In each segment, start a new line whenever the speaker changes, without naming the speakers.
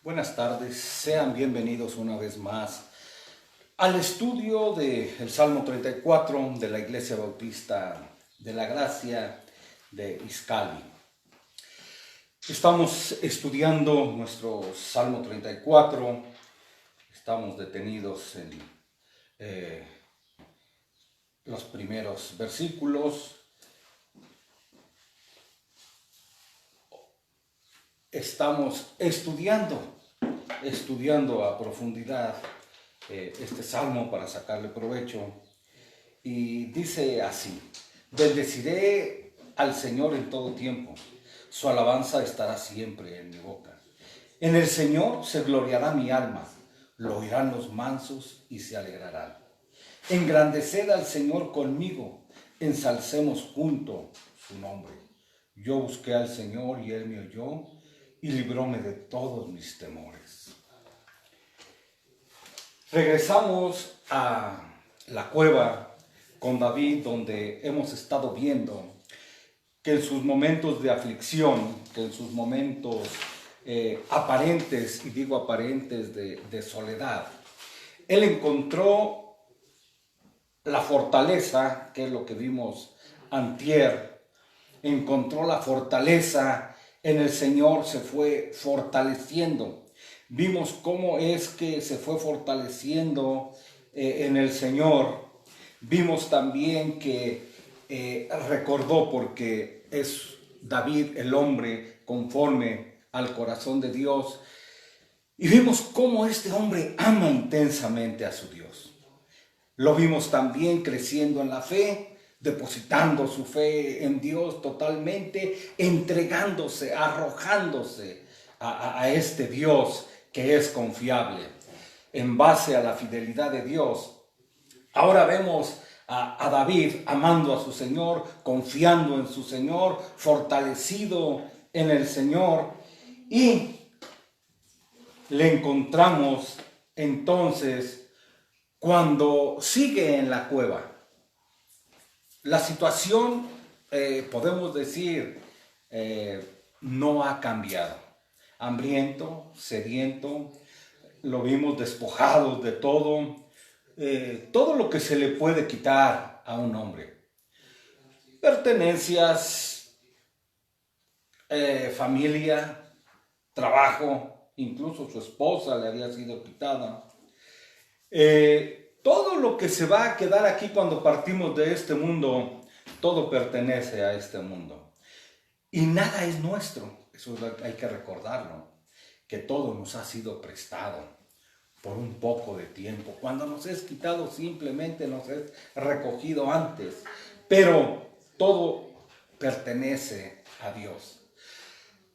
Buenas tardes, sean bienvenidos una vez más al estudio del Salmo 34 de la Iglesia Bautista de la Gracia de Izcalli. Estamos estudiando nuestro Salmo 34, estamos detenidos en los primeros versículos. Estamos estudiando a profundidad este salmo para sacarle provecho. Y dice así: bendeciré al Señor en todo tiempo, su alabanza estará siempre en mi boca. En el Señor se gloriará mi alma, lo oirán los mansos y se alegrarán. Engrandeced al Señor conmigo, ensalcemos juntos su nombre. Yo busqué al Señor y Él me oyó y libróme de todos mis temores. Regresamos a la cueva con David, donde hemos estado viendo que en sus momentos de aflicción, que en sus momentos aparentes, y digo aparentes, de soledad, él encontró la fortaleza, que es lo que vimos antier, encontró la fortaleza en el Señor, se fue fortaleciendo. Vimos cómo es que se fue fortaleciendo en el Señor. Vimos también que recordó, porque es David el hombre conforme al corazón de Dios. Y vimos cómo este hombre ama intensamente a su Dios. Lo vimos también creciendo en la fe, depositando su fe en Dios totalmente, entregándose, arrojándose a este Dios que es confiable, en base a la fidelidad de Dios. Ahora vemos a David amando a su Señor, confiando en su Señor, fortalecido en el Señor, y le encontramos entonces cuando sigue en la cueva. La situación, podemos decir, no ha cambiado. Hambriento, sediento, lo vimos despojado de todo lo que se le puede quitar a un hombre. Pertenencias, familia, trabajo, incluso su esposa le había sido quitada. Todo lo que se va a quedar aquí cuando partimos de este mundo, todo pertenece a este mundo. Y nada es nuestro, eso hay que recordarlo, que todo nos ha sido prestado por un poco de tiempo. Cuando nos es quitado, simplemente nos es recogido antes. Pero todo pertenece a Dios.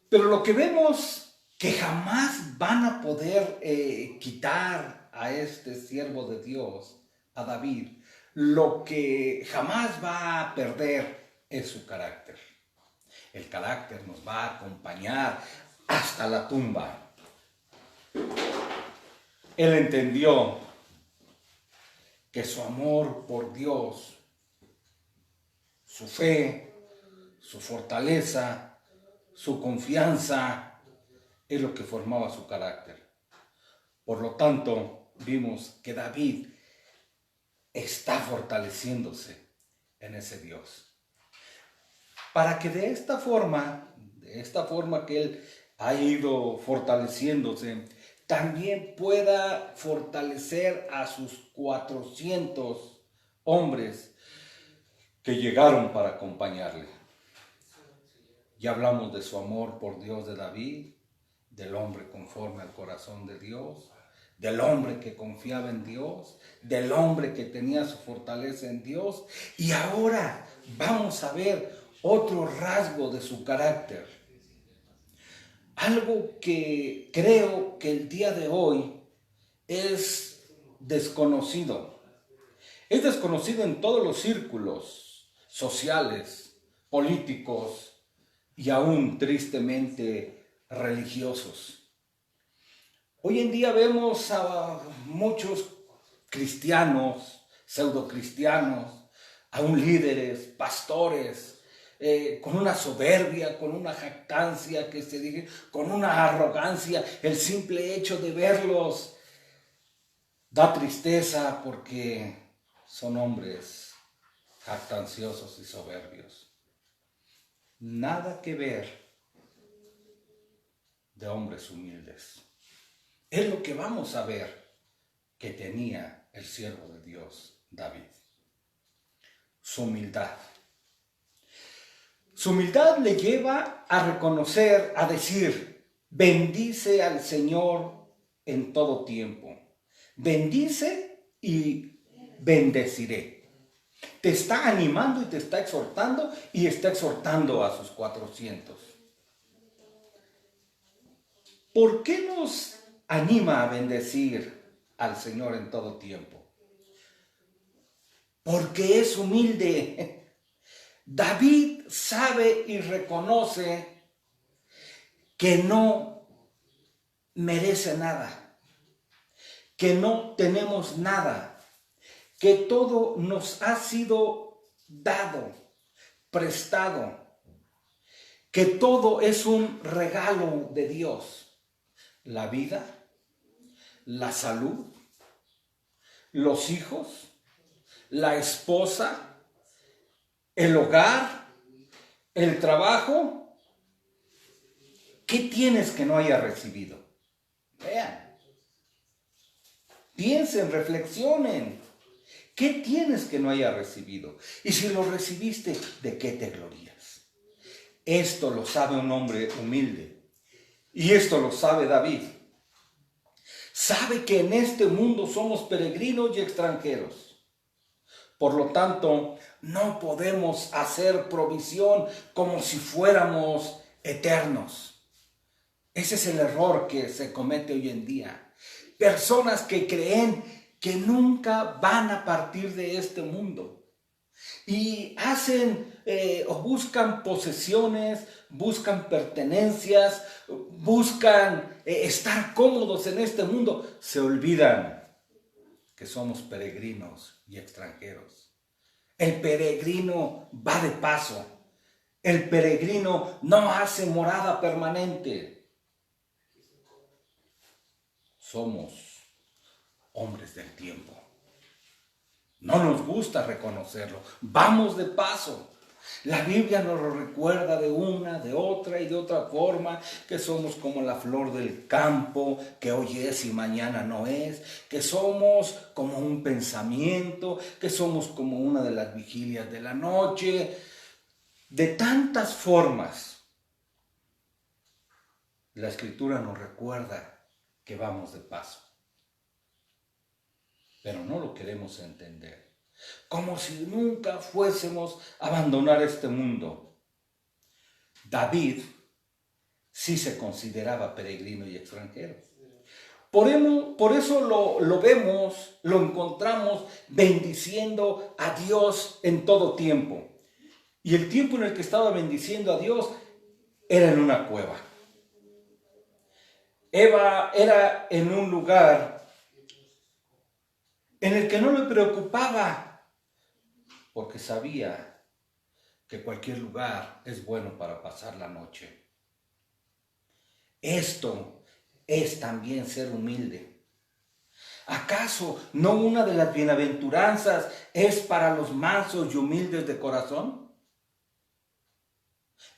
Pero lo que vemos que jamás van a poder quitar a este siervo de Dios, a David, lo que jamás va a perder es su carácter. El carácter nos va a acompañar hasta la tumba. Él entendió que su amor por Dios, su fe, su fortaleza, su confianza, es lo que formaba su carácter. Por lo tanto, vimos que David está fortaleciéndose en ese Dios. Para que de esta forma que él ha ido fortaleciéndose, también pueda fortalecer a sus 400 hombres que llegaron para acompañarle. Ya hablamos de su amor por Dios de David, del hombre conforme al corazón de Dios, del hombre que confiaba en Dios, del hombre que tenía su fortaleza en Dios. Y ahora vamos a ver otro rasgo de su carácter. Algo que creo que el día de hoy es desconocido. Es desconocido en todos los círculos sociales, políticos y aún tristemente religiosos. Hoy en día vemos a muchos cristianos, pseudocristianos, aún líderes, pastores, con una soberbia, con una jactancia, con una arrogancia. El simple hecho de verlos da tristeza porque son hombres jactanciosos y soberbios. Nada que ver de hombres humildes. Es lo que vamos a ver que tenía el siervo de Dios, David. Su humildad. Su humildad le lleva a reconocer, a decir, bendice al Señor en todo tiempo. Bendice y bendeciré. Te está animando y te está exhortando y está exhortando a sus 400. ¿Por qué nos anima a bendecir al Señor en todo tiempo? Porque es humilde. David sabe y reconoce que no merece nada, que no tenemos nada, que todo nos ha sido dado, prestado, que todo es un regalo de Dios. La vida, la salud, los hijos, la esposa, el hogar, el trabajo. ¿Qué tienes que no haya recibido? Vean, piensen, reflexionen. ¿Qué tienes que no haya recibido? Y si lo recibiste, ¿de qué te glorías? Esto lo sabe un hombre humilde. Y esto lo sabe David. Sabe que en este mundo somos peregrinos y extranjeros. Por lo tanto, no podemos hacer provisión como si fuéramos eternos. Ese es el error que se comete hoy en día. Personas que creen que nunca van a partir de este mundo. Y hacen o buscan posesiones, buscan pertenencias, buscan estar cómodos en este mundo. Se olvidan que somos peregrinos y extranjeros. El peregrino va de paso. El peregrino no hace morada permanente. Somos hombres del tiempo. No nos gusta reconocerlo. Vamos de paso. La Biblia nos lo recuerda de una, de otra y de otra forma, que somos como la flor del campo, que hoy es y mañana no es, que somos como un pensamiento, que somos como una de las vigilias de la noche. De tantas formas, la Escritura nos recuerda que vamos de paso. Pero no lo queremos entender. Como si nunca fuésemos a abandonar este mundo. David sí se consideraba peregrino y extranjero. Por eso lo vemos, lo encontramos bendiciendo a Dios en todo tiempo. Y el tiempo en el que estaba bendiciendo a Dios era en una cueva. Era en un lugar en el que no le preocupaba, porque sabía que cualquier lugar es bueno para pasar la noche. Esto es también ser humilde. ¿Acaso no una de las bienaventuranzas es para los mansos y humildes de corazón?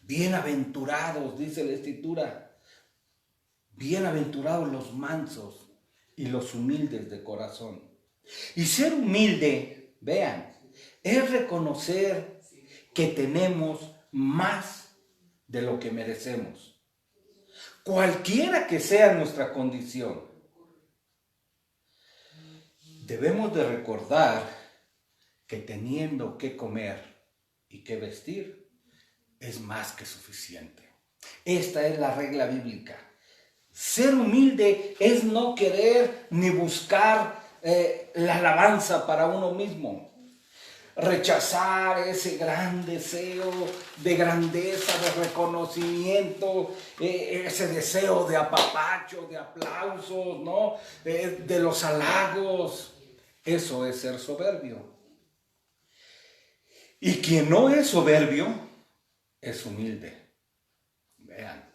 Bienaventurados, dice la Escritura. Bienaventurados los mansos y los humildes de corazón. Y ser humilde, vean, es reconocer que tenemos más de lo que merecemos. Cualquiera que sea nuestra condición, debemos de recordar que teniendo que comer y que vestir es más que suficiente. Esta es la regla bíblica. Ser humilde es no querer ni buscar la alabanza para uno mismo. Rechazar ese gran deseo de grandeza, de reconocimiento, ese deseo de apapacho, de aplausos, ¿no? De los halagos. Eso es ser soberbio. Y quien no es soberbio, es humilde. Vean.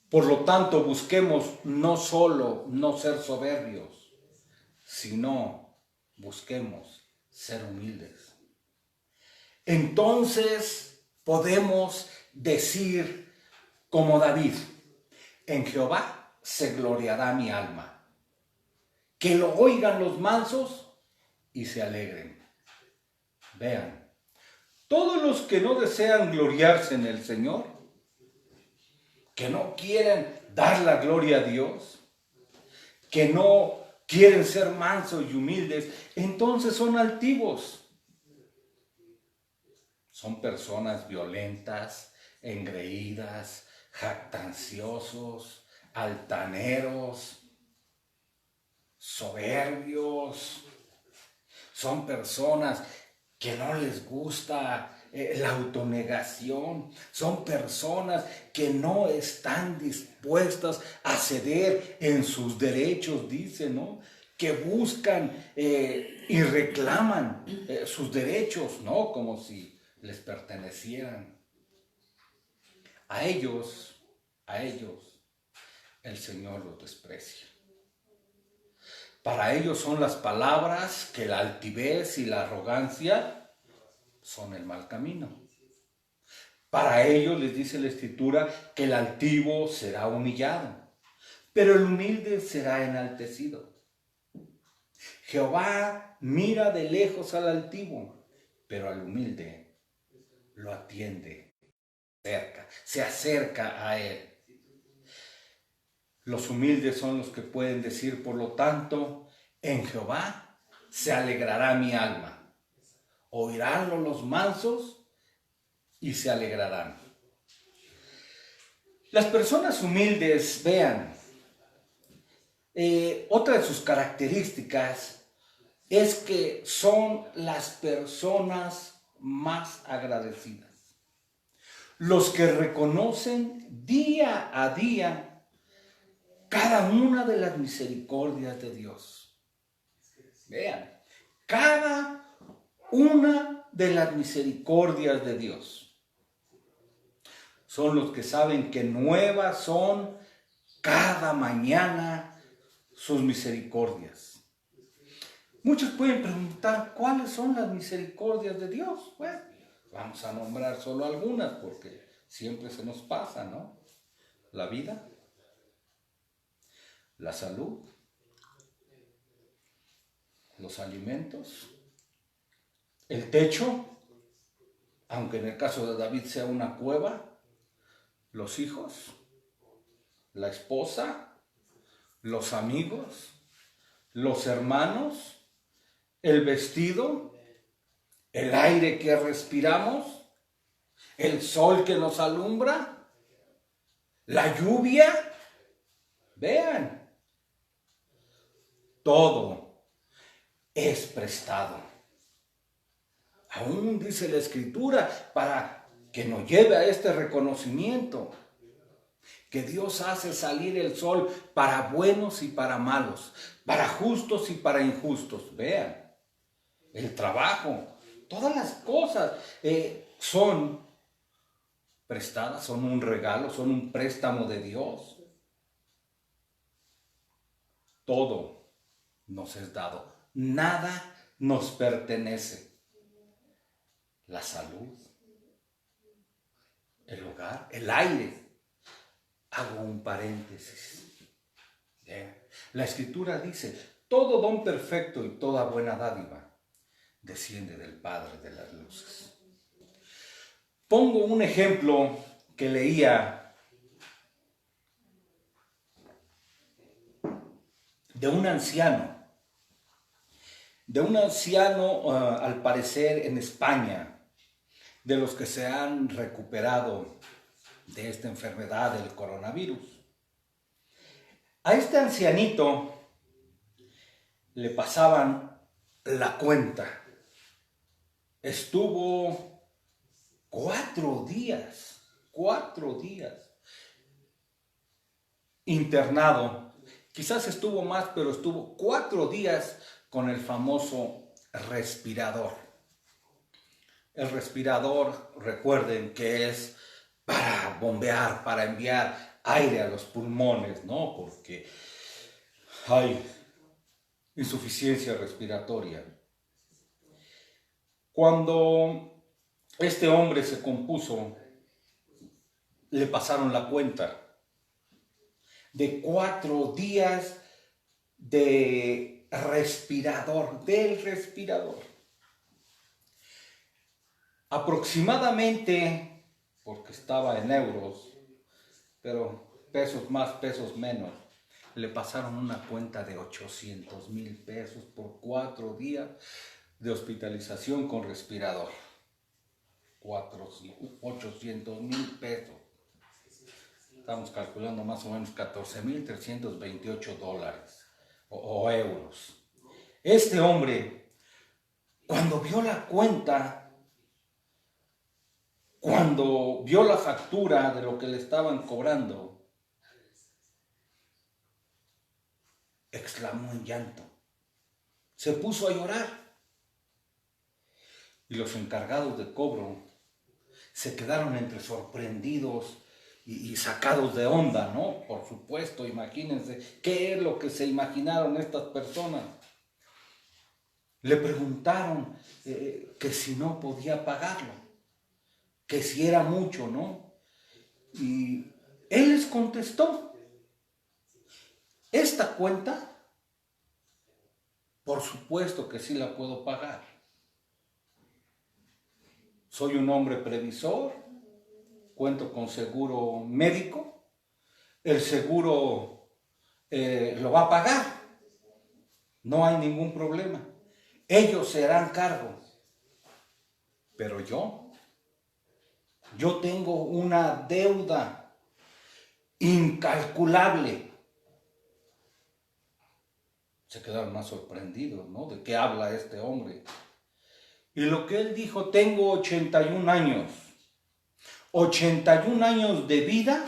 Por lo tanto, busquemos no solo no ser soberbios, sino busquemos ser humildes. Entonces podemos decir como David, en Jehová se gloriará mi alma. Que lo oigan los mansos y se alegren. Vean, todos los que no desean gloriarse en el Señor, que no quieren dar la gloria a Dios, que no quieren ser mansos y humildes, entonces son altivos. Son personas violentas, engreídas, jactanciosos, altaneros, soberbios. Son personas que no les gusta la autonegación. Son personas que no están dispuestas a ceder en sus derechos, dice, ¿no? Que buscan y reclaman sus derechos, ¿no? Como si les pertenecieran. A ellos, el Señor los desprecia. Para ellos son las palabras que la altivez y la arrogancia son el mal camino. Para ellos les dice la Escritura que el altivo será humillado, pero el humilde será enaltecido. Jehová mira de lejos al altivo, pero al humilde lo atiende cerca, se acerca a él. Los humildes son los que pueden decir, por lo tanto, en Jehová se alegrará mi alma. Oiránlo los mansos y se alegrarán. Las personas humildes, vean, otra de sus características es que son las personas más agradecidas. Los que reconocen día a día cada una de las misericordias de Dios. Vean, cada una de las misericordias de Dios. Son los que saben que nuevas son cada mañana sus misericordias. Muchos pueden preguntar, ¿cuáles son las misericordias de Dios? Bueno, vamos a nombrar solo algunas porque siempre se nos pasa, ¿no? La vida, la salud, los alimentos, el techo, aunque en el caso de David sea una cueva, los hijos, la esposa, los amigos, los hermanos, el vestido, el aire que respiramos, el sol que nos alumbra, la lluvia. Vean, todo es prestado. Aún dice la Escritura para que nos lleve a este reconocimiento, que Dios hace salir el sol para buenos y para malos, para justos y para injustos. Vean, el trabajo, todas las cosas son prestadas, son un regalo, son un préstamo de Dios. Todo nos es dado, nada nos pertenece. La salud, el hogar, el aire. Hago un paréntesis. La Escritura dice, todo don perfecto y toda buena dádiva desciende del Padre de las luces. Pongo un ejemplo que leía de un anciano, al parecer en España, de los que se han recuperado de esta enfermedad del coronavirus. A este ancianito le pasaban la cuenta. Estuvo 4 días internado. Quizás estuvo más, pero estuvo 4 días con el famoso respirador. El respirador, recuerden que es para bombear, para enviar aire a los pulmones, ¿no? Porque hay insuficiencia respiratoria. Cuando este hombre se compuso, le pasaron la cuenta de 4 días de respirador, del respirador. Aproximadamente, porque estaba en euros, pero pesos más, pesos menos, le pasaron una cuenta de 800,000 pesos por 4 días de hospitalización con respirador. 800,000 pesos. Estamos calculando más o menos 14,328 dólares o euros. Este hombre, cuando vio la cuenta, cuando vio la factura de lo que le estaban cobrando, exclamó en llanto. Se puso a llorar. Y los encargados de cobro se quedaron entre sorprendidos y sacados de onda, ¿no? Por supuesto, imagínense, ¿qué es lo que se imaginaron estas personas? Le preguntaron que si no podía pagarlo, que si era mucho, ¿no? Y él les contestó, esta cuenta, por supuesto que sí la puedo pagar. Soy un hombre previsor, cuento con seguro médico, el seguro lo va a pagar, no hay ningún problema, ellos se harán cargo, pero yo tengo una deuda incalculable. Se quedaron más sorprendidos, ¿no? ¿De qué habla este hombre? Y lo que él dijo, tengo 81 años. 81 años de vida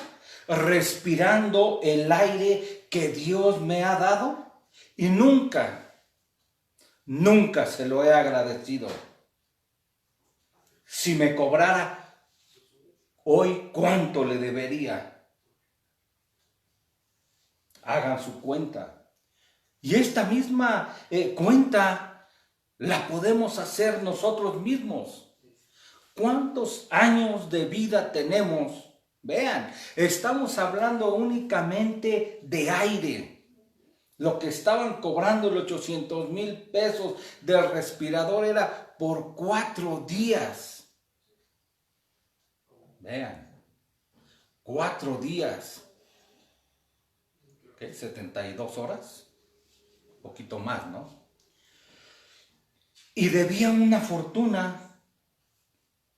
respirando el aire que Dios me ha dado y nunca se lo he agradecido. Si me cobrara hoy, ¿cuánto le debería? Hagan su cuenta. Y esta misma cuenta la podemos hacer nosotros mismos. ¿Cuántos años de vida tenemos? Vean, estamos hablando únicamente de aire. Lo que estaban cobrando los 800,000 pesos del respirador era por 4 días. Vean, 4 días. ¿Qué? 72 horas. Un poquito más, ¿no? Y debían una fortuna.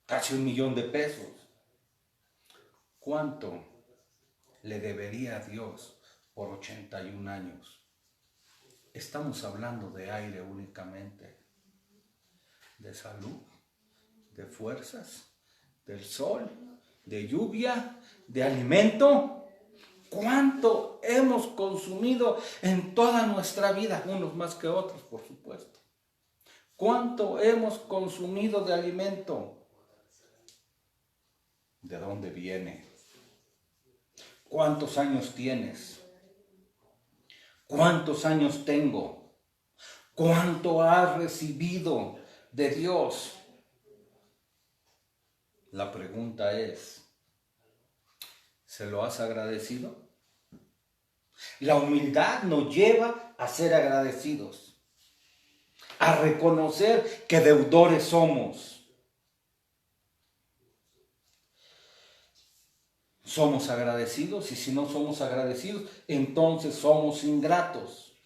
Casi 1,000,000 de pesos. ¿Cuánto le debería a Dios por 81 años? Estamos hablando de aire únicamente, de salud, de fuerzas, del sol, de lluvia, de alimento. ¿Cuánto hemos consumido en toda nuestra vida? Unos más que otros, por supuesto. ¿Cuánto hemos consumido de alimento? ¿De dónde viene? ¿Cuántos años tienes? ¿Cuántos años tengo? ¿Cuánto has recibido de Dios? La pregunta es, ¿se lo has agradecido? La humildad nos lleva a ser agradecidos, a reconocer que deudores somos. Somos agradecidos y si no somos agradecidos, entonces somos ingratos.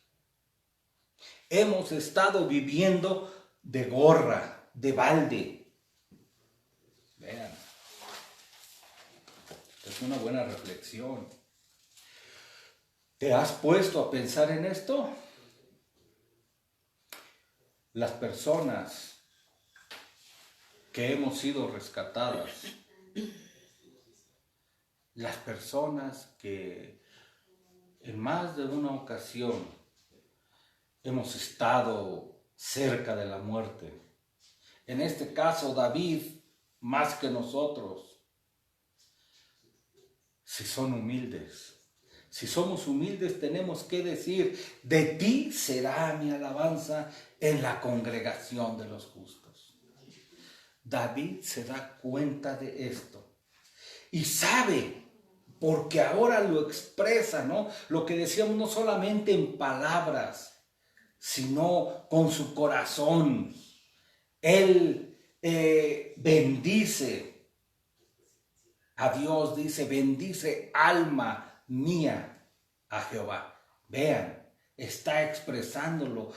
Hemos estado viviendo de gorra, de balde. Vean, es una buena reflexión. ¿Te has puesto a pensar en esto? Las personas que hemos sido rescatadas, las personas que en más de una ocasión hemos estado cerca de la muerte, en este caso David, más que nosotros, si son humildes. Si somos humildes tenemos que decir, de ti será mi alabanza en la congregación de los justos. David se da cuenta de esto y sabe, porque ahora lo expresa, ¿no? Lo que decíamos, no solamente en palabras, sino con su corazón. Él bendice a Dios, dice, bendice alma mía a Jehová. Vean, está expresándolo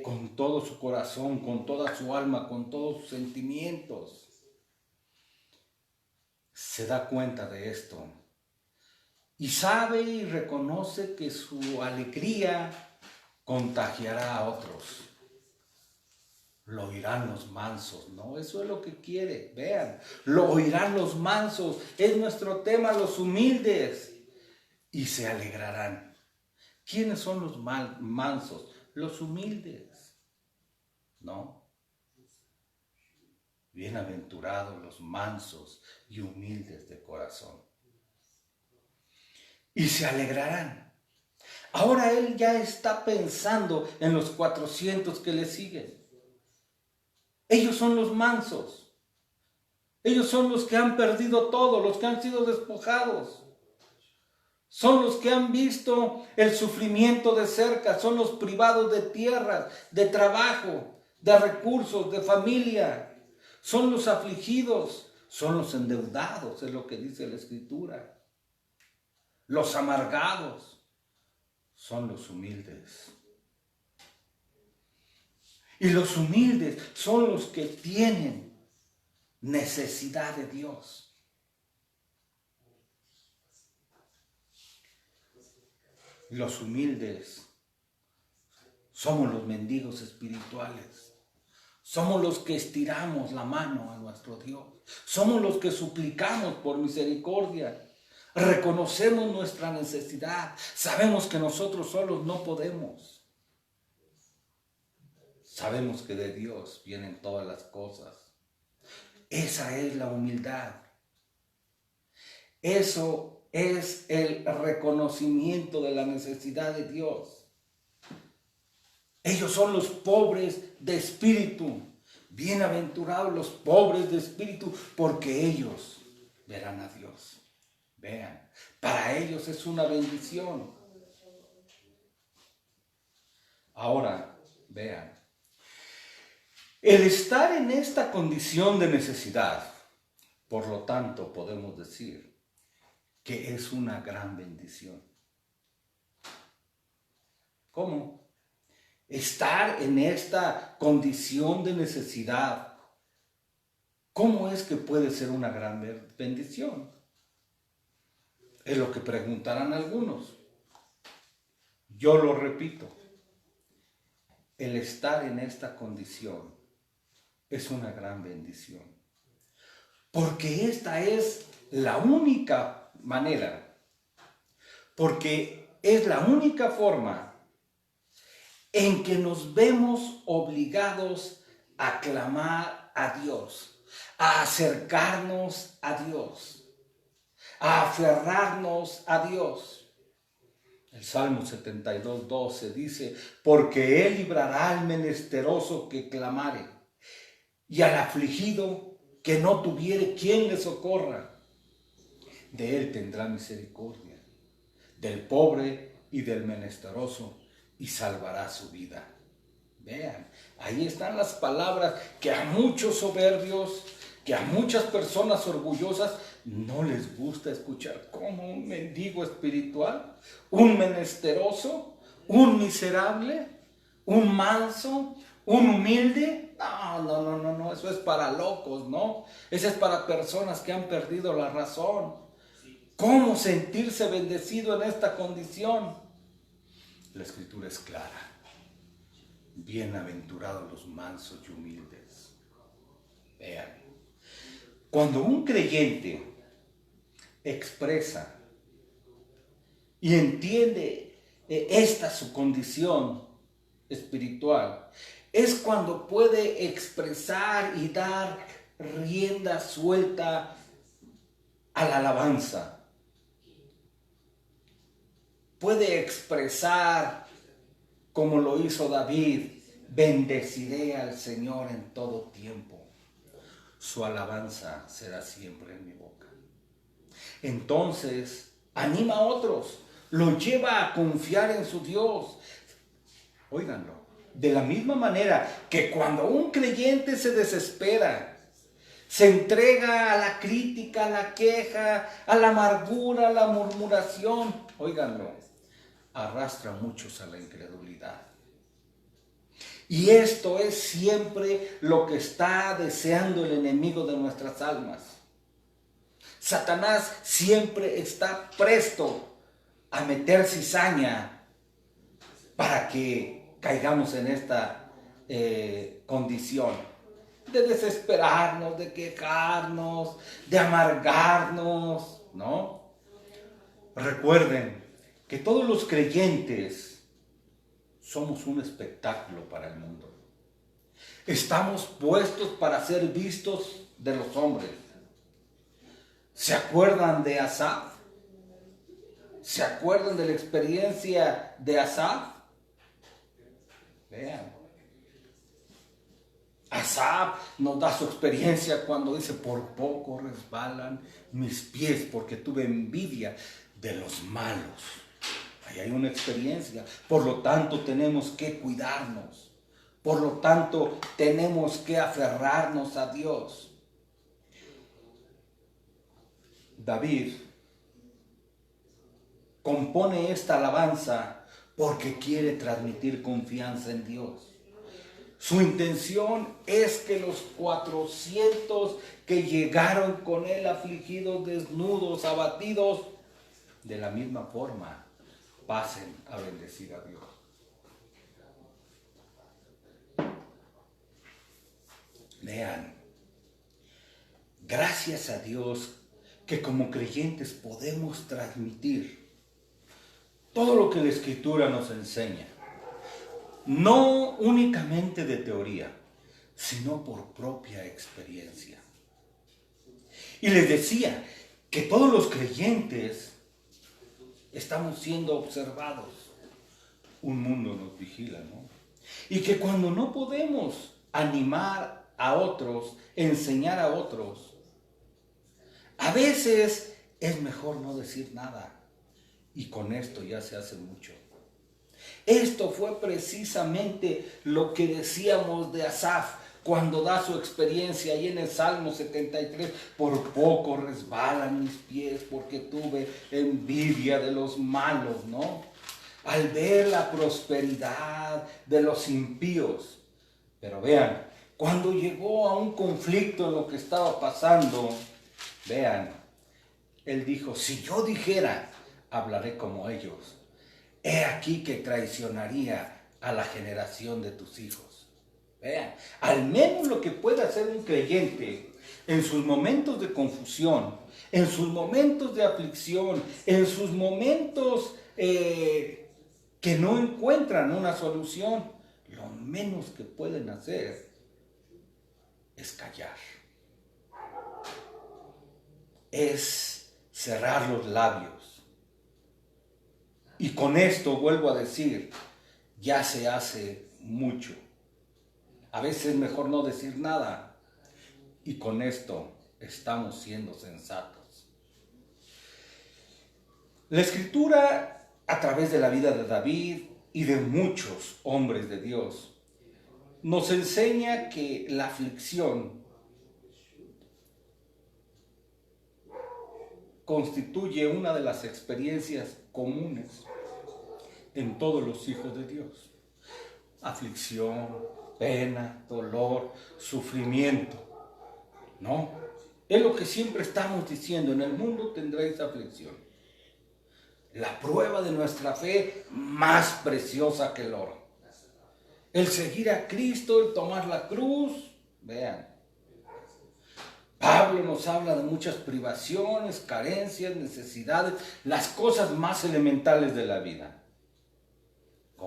con todo su corazón, con toda su alma, con todos sus sentimientos. Se da cuenta de esto y sabe y reconoce que su alegría contagiará a otros. Lo oirán los mansos, ¿no? Eso es lo que quiere, vean. Lo oirán los mansos, es nuestro tema, los humildes. Y se alegrarán. ¿Quiénes son los mansos? Los humildes, ¿no? Bienaventurados los mansos y humildes de corazón. Y se alegrarán. Ahora él ya está pensando en los 400 que le siguen. Ellos son los mansos. Ellos son los que han perdido todo, los que han sido despojados. Son los que han visto el sufrimiento de cerca, son los privados de tierras, de trabajo, de recursos, de familia. Son los afligidos, son los endeudados, es lo que dice la Escritura. Los amargados son los humildes. Y los humildes son los que tienen necesidad de Dios. Los humildes somos los mendigos espirituales. Somos los que estiramos la mano a nuestro Dios. Somos los que suplicamos por misericordia. Reconocemos nuestra necesidad. Sabemos que nosotros solos no podemos. Sabemos que de Dios vienen todas las cosas. Esa es la humildad. Eso es el reconocimiento de la necesidad de Dios. Ellos son los pobres de espíritu. Bienaventurados los pobres de espíritu, porque ellos verán a Dios. Vean, para ellos es una bendición. Ahora, vean. El estar en esta condición de necesidad, por lo tanto, podemos decir que es una gran bendición. ¿Cómo? Estar en esta condición de necesidad, ¿cómo es que puede ser una gran bendición? Es lo que preguntarán algunos. Yo lo repito, el estar en esta condición es una gran bendición. Porque esta es la única manera, porque es la única forma en que nos vemos obligados a clamar a Dios, a acercarnos a Dios, a aferrarnos a Dios. El Salmo 72:12 dice, porque Él librará al menesteroso que clamare, y al afligido que no tuviere quien le socorra. De Él tendrá misericordia, del pobre y del menesteroso, y salvará su vida. Vean, ahí están las palabras que a muchos soberbios, que a muchas personas orgullosas no les gusta escuchar. Como un mendigo espiritual, un menesteroso, un miserable, un manso, un humilde. No, eso es para locos, ¿no? Eso es para personas que han perdido la razón. ¿Cómo sentirse bendecido en esta condición? La Escritura es clara. Bienaventurados los mansos y humildes. Vean, cuando un creyente expresa y entiende esta su condición espiritual, es cuando puede expresar y dar rienda suelta a la alabanza. Puede expresar como lo hizo David: bendeciré al Señor en todo tiempo. Su alabanza será siempre en mi boca. Entonces, anima a otros, lo lleva a confiar en su Dios. Óiganlo, de la misma manera que cuando un creyente se desespera, se entrega a la crítica, a la queja, a la amargura, a la murmuración, óiganlo, arrastra a muchos a la incredulidad. Y esto es siempre lo que está deseando el enemigo de nuestras almas. Satanás siempre está presto a meter cizaña para que caigamos en esta condición de desesperarnos, de quejarnos, de amargarnos, ¿no? Recuerden que todos los creyentes somos un espectáculo para el mundo. Estamos puestos para ser vistos de los hombres. ¿Se acuerdan de Asaf? ¿Se acuerdan de la experiencia de Asaf? Vean. Asaf nos da su experiencia cuando dice: por poco resbalan mis pies porque tuve envidia de los malos. Ahí hay una experiencia. Por lo tanto, tenemos que cuidarnos. Por lo tanto, tenemos que aferrarnos a Dios. David compone esta alabanza porque quiere transmitir confianza en Dios. Su intención es que los 400 que llegaron con él afligidos, desnudos, abatidos, de la misma forma pasen a bendecir a Dios. Vean, gracias a Dios que como creyentes podemos transmitir todo lo que la Escritura nos enseña. No únicamente de teoría, sino por propia experiencia. Y les decía que todos los creyentes estamos siendo observados. Un mundo nos vigila, ¿no? Y que cuando no podemos animar a otros, enseñar a otros, a veces es mejor no decir nada. Y con esto ya se hace mucho. Esto fue precisamente lo que decíamos de Asaf cuando da su experiencia ahí en el Salmo 73. Por poco resbalan mis pies porque tuve envidia de los malos, ¿no? Al ver la prosperidad de los impíos. Pero vean, cuando llegó a un conflicto en lo que estaba pasando, vean, él dijo: si yo dijera, hablaré como ellos. He aquí que traicionaría a la generación de tus hijos. Vean, al menos lo que puede hacer un creyente en sus momentos de confusión, en sus momentos de aflicción, en sus momentos que no encuentran una solución, lo menos que pueden hacer es callar. Es cerrar los labios. Y con esto vuelvo a decir, ya se hace mucho. A veces es mejor no decir nada. Y con esto estamos siendo sensatos. La Escritura, a través de la vida de David y de muchos hombres de Dios, nos enseña que la aflicción constituye una de las experiencias comunes en todos los hijos de Dios. Aflicción, pena, dolor, sufrimiento, ¿no? Es lo que siempre estamos diciendo: en el mundo tendréis aflicción. La prueba de nuestra fe más preciosa que el oro. El seguir a Cristo, el tomar la cruz, vean. Pablo nos habla de muchas privaciones, carencias, necesidades, las cosas más elementales de la vida.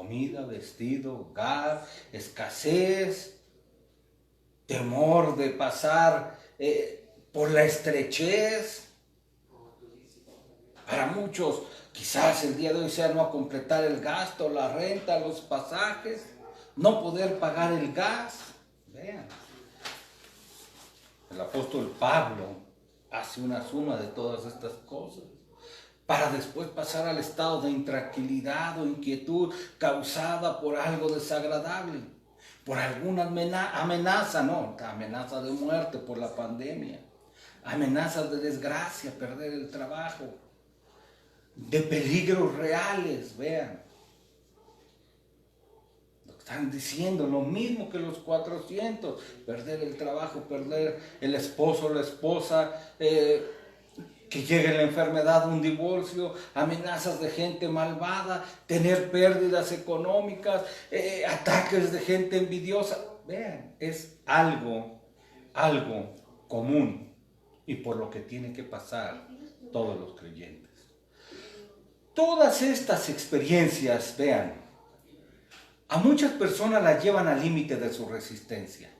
comida, vestido, gas, escasez, temor de pasar por la estrechez. Para muchos, quizás el día de hoy sea no completar el gasto, la renta, los pasajes, no poder pagar el gas. Vean, el apóstol Pablo hace una suma de todas estas cosas para después pasar al estado de intranquilidad o inquietud causada por algo desagradable, por alguna amenaza, no, amenaza de muerte por la pandemia, amenazas de desgracia, perder el trabajo, de peligros reales. Vean, lo que están diciendo, lo mismo que los 400, perder el trabajo, perder el esposo o la esposa, que llegue la enfermedad, un divorcio, amenazas de gente malvada, tener pérdidas económicas, ataques de gente envidiosa. Vean, es algo común y por lo que tienen que pasar todos los creyentes. Todas estas experiencias, vean, a muchas personas las llevan al límite de su resistencia.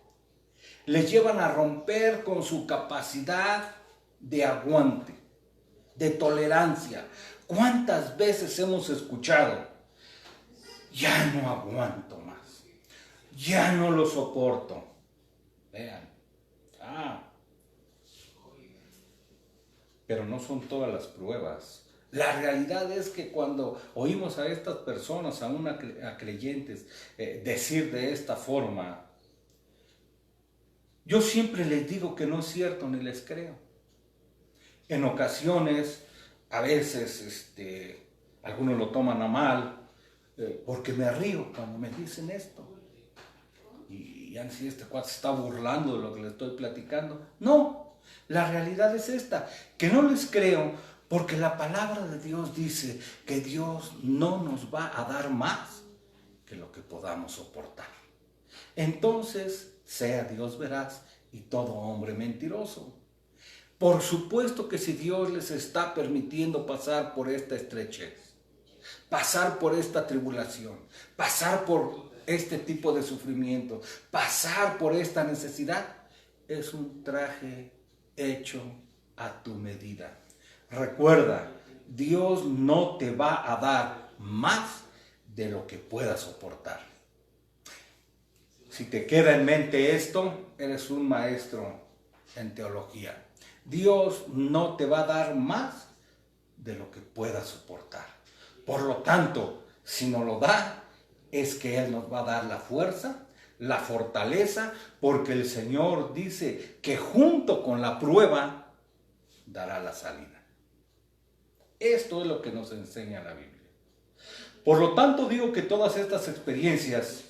Les llevan a romper con su capacidad de aguante, de tolerancia. ¿Cuántas veces hemos escuchado? Ya no aguanto más, ya no lo soporto. Vean, pero no son todas las pruebas. La realidad es que cuando oímos a estas personas, a creyentes, decir de esta forma, yo siempre les digo que no es cierto ni les creo. En ocasiones, a veces, algunos lo toman a mal, porque me río cuando me dicen esto. Y así este cuate se está burlando de lo que le estoy platicando. No, la realidad es esta, que no les creo porque la palabra de Dios dice que Dios no nos va a dar más que lo que podamos soportar. Entonces, sea Dios veraz y todo hombre mentiroso. Por supuesto que si Dios les está permitiendo pasar por esta estrechez, pasar por esta tribulación, pasar por este tipo de sufrimiento, pasar por esta necesidad, es un traje hecho a tu medida. Recuerda, Dios no te va a dar más de lo que puedas soportar. Si te queda en mente esto, eres un maestro en teología. Dios no te va a dar más de lo que puedas soportar. Por lo tanto, si nos lo da, es que Él nos va a dar la fuerza, la fortaleza, porque el Señor dice que junto con la prueba dará la salida. Esto es lo que nos enseña la Biblia. Por lo tanto, digo que todas estas experiencias,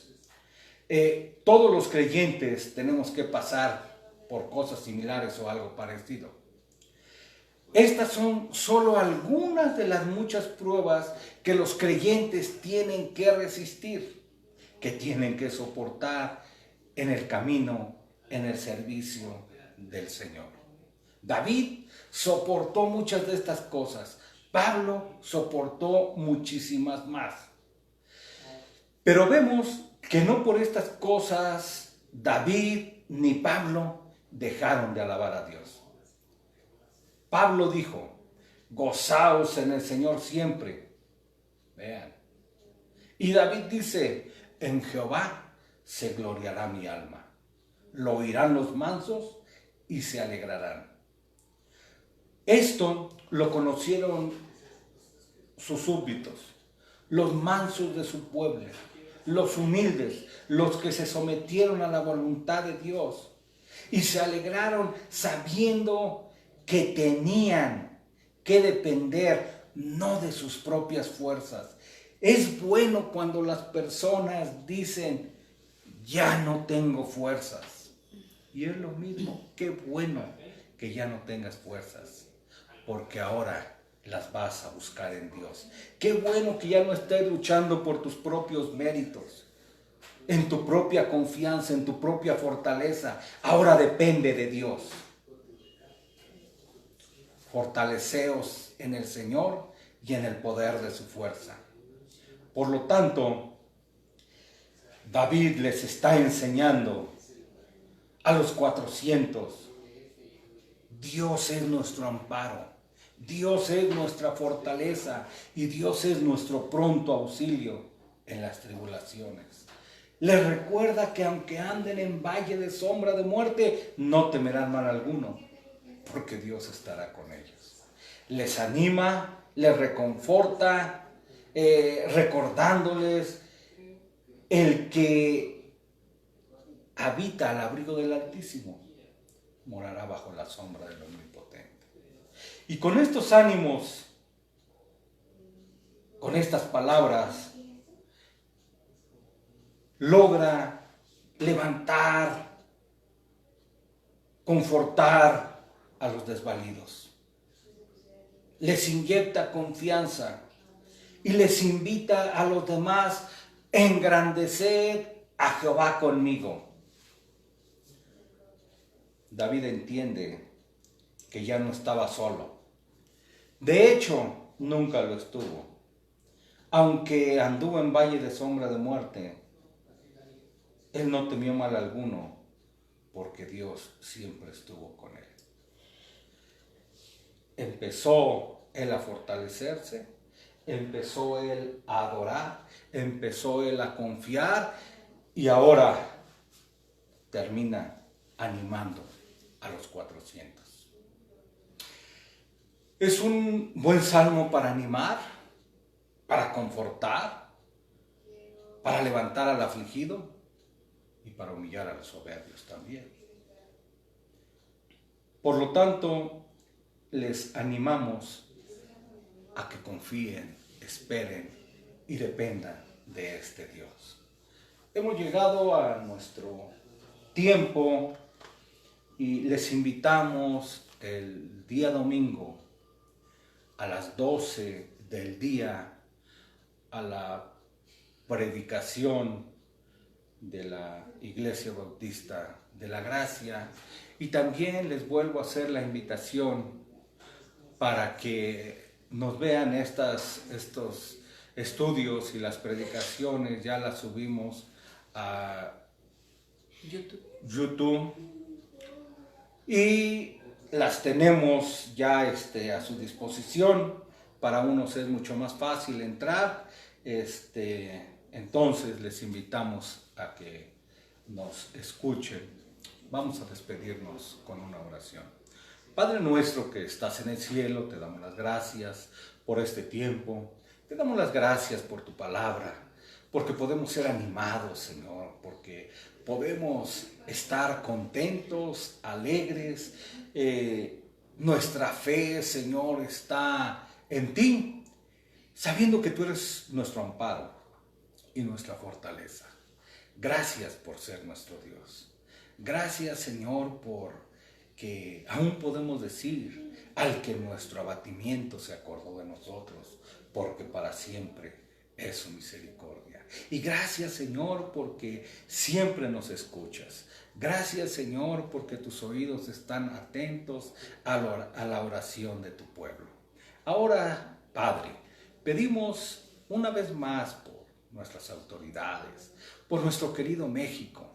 todos los creyentes tenemos que pasar por cosas similares o algo parecido. Estas son solo algunas de las muchas pruebas que los creyentes tienen que resistir, que tienen que soportar en el camino, en el servicio del Señor. David soportó muchas de estas cosas. Pablo soportó muchísimas más. Pero vemos que no por estas cosas David ni Pablo dejaron de alabar a Dios. Pablo dijo, gozaos en el Señor siempre. Vean. Y David dice, en Jehová se gloriará mi alma. Lo oirán los mansos y se alegrarán. Esto lo conocieron sus súbditos, los mansos de su pueblo, los humildes, los que se sometieron a la voluntad de Dios y se alegraron sabiendo que tenían que depender no de sus propias fuerzas. Es bueno cuando las personas dicen, ya no tengo fuerzas. Y es lo mismo, qué bueno que ya no tengas fuerzas, porque ahora las vas a buscar en Dios. Qué bueno que ya no estés luchando por tus propios méritos, en tu propia confianza, en tu propia fortaleza. Ahora depende de Dios. Fortaleceos en el Señor y en el poder de su fuerza. Por lo tanto, David les está enseñando a los 400. Dios es nuestro amparo, Dios es nuestra fortaleza y Dios es nuestro pronto auxilio en las tribulaciones. Les recuerda que aunque anden en valle de sombra de muerte, no temerán mal alguno, porque Dios estará con ellos. Les anima, les reconforta, recordándoles el que habita al abrigo del Altísimo morará bajo la sombra del Omnipotente. Y con estos ánimos, con estas palabras, logra levantar, confortar a los desvalidos. Les inyecta confianza y les invita a los demás: engrandeced a Jehová conmigo. David entiende que ya no estaba solo. De hecho, nunca lo estuvo. Aunque anduvo en valle de sombra de muerte, él no temió mal alguno, porque Dios siempre estuvo con él. Empezó él a fortalecerse, empezó él a adorar, empezó él a confiar y ahora termina animando a los 400. Es un buen salmo para animar, para confortar, para levantar al afligido y para humillar a los soberbios también. Por lo tanto, les animamos a que confíen, esperen y dependan de este Dios. Hemos llegado a nuestro tiempo y les invitamos el día domingo a las 12 del día a la predicación de la Iglesia Bautista de la Gracia, y también les vuelvo a hacer la invitación para que nos vean estos estudios y las predicaciones. Ya las subimos a YouTube y las tenemos ya a su disposición. Para unos es mucho más fácil entrar. Entonces les invitamos a que nos escuchen. Vamos a despedirnos con una oración. Padre nuestro que estás en el cielo, te damos las gracias por este tiempo. Te damos las gracias por tu palabra, porque podemos ser animados, Señor, porque podemos estar contentos, alegres. Nuestra fe, Señor, está en ti, sabiendo que tú eres nuestro amparo y nuestra fortaleza. Gracias por ser nuestro Dios. Gracias, Señor, por que aún podemos decir: al que nuestro abatimiento se acordó de nosotros, porque para siempre es su misericordia. Y gracias, Señor, porque siempre nos escuchas. Gracias, Señor, porque tus oídos están atentos a la oración de tu pueblo. Ahora, Padre, pedimos una vez más por nuestras autoridades, por nuestro querido México.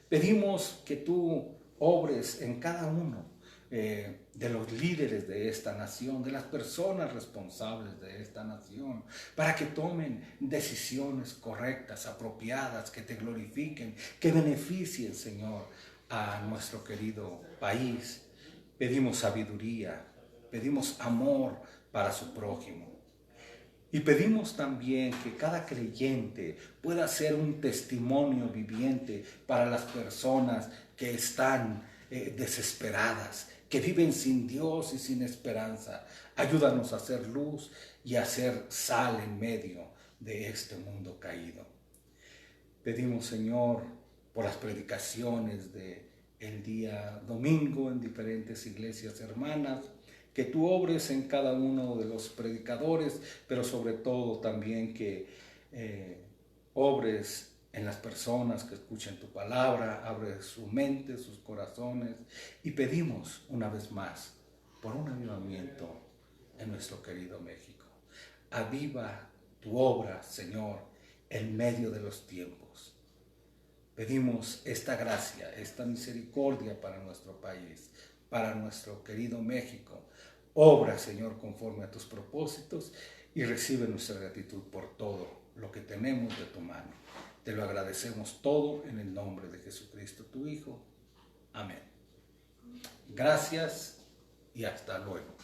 Pedimos que tú obres en cada uno de los líderes de esta nación, de las personas responsables de esta nación, para que tomen decisiones correctas, apropiadas, que te glorifiquen, que beneficien, Señor, a nuestro querido país. Pedimos sabiduría, pedimos amor para su prójimo. Y pedimos también que cada creyente pueda ser un testimonio viviente para las personas que están desesperadas, que viven sin Dios y sin esperanza. Ayúdanos a hacer luz y a hacer sal en medio de este mundo caído. Pedimos, Señor, por las predicaciones del día domingo en diferentes iglesias hermanas, que tú obres en cada uno de los predicadores, pero sobre todo también que obres en las personas que escuchen tu palabra, abre su mente, sus corazones, y pedimos una vez más por un avivamiento en nuestro querido México. Aviva tu obra, Señor, en medio de los tiempos. Pedimos esta gracia, esta misericordia para nuestro país, para nuestro querido México. Obra, Señor, conforme a tus propósitos y recibe nuestra gratitud por todo lo que tenemos de tu mano. Te lo agradecemos todo en el nombre de Jesucristo, tu Hijo. Amén. Gracias y hasta luego.